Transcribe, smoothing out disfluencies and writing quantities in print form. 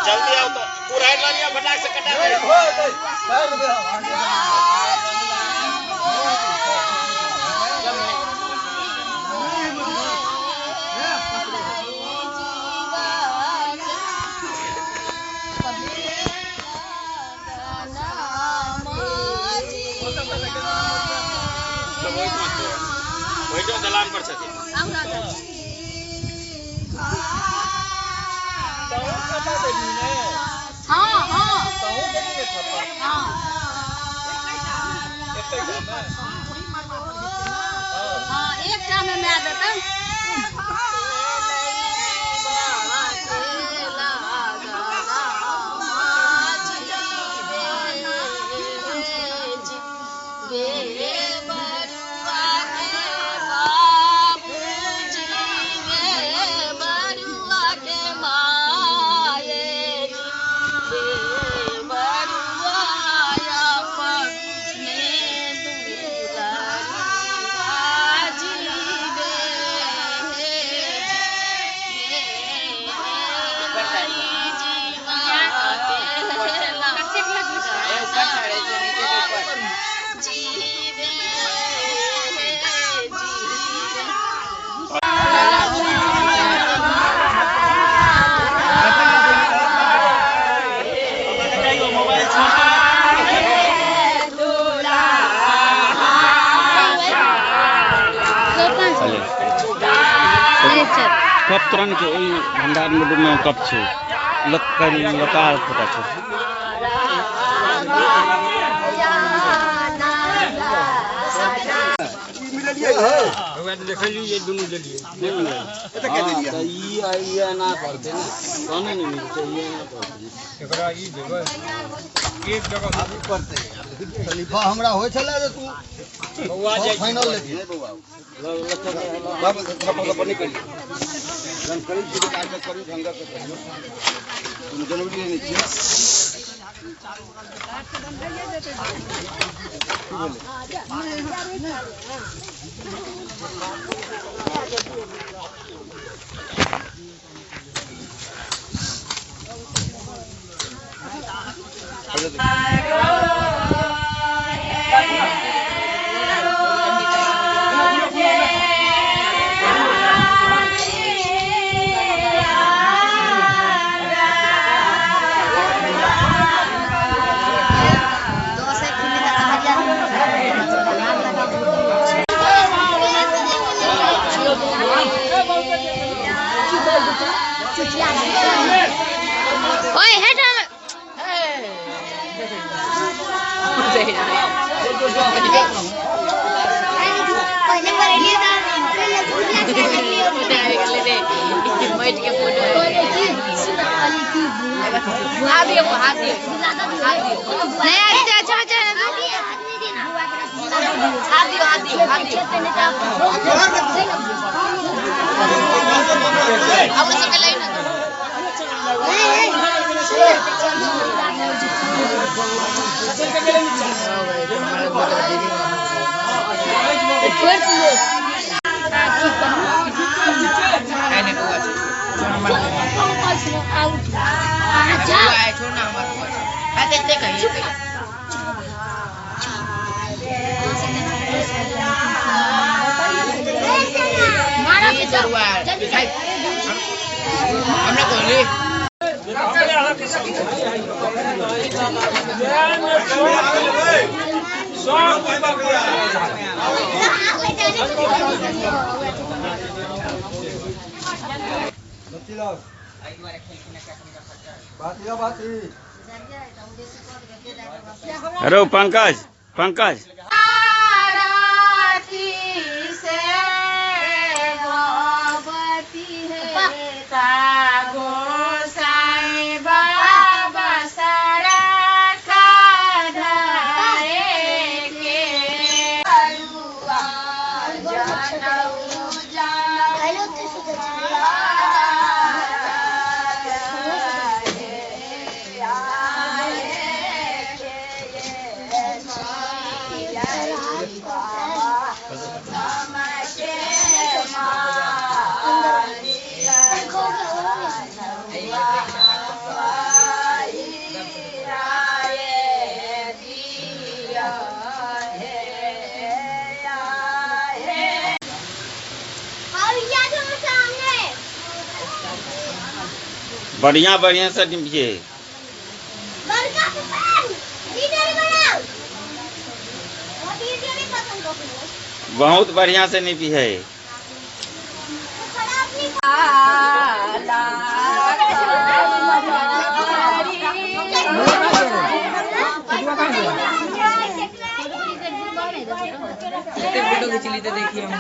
जल्दी आओ तो पूरा लानिया बना से कटा वही तो दलान पर छथि कप तुरंत के भंडार में कप छे लकार फोटा छे देखलिए ये दोनों जलिए एता के दिया त ई आइया ना पड़ते ना कोने नहीं मिलते ये ना पड़ते एकरा ई देबे एक जगह सब करते खलीफा हमरा होय छला रे तू बउआ जाय फाइनल ले बउआ बाबा थप्पड़ पर नहीं करी रन करी जी काट के करी ढंगा से करियो तुम जनवरी नहीं छी Oi, head on. अरे पंकज पंकज बढ़िया बढ़िया से निभिए बहुत बढ़िया से निभी है। फोटो खींच ली तो देखिए हम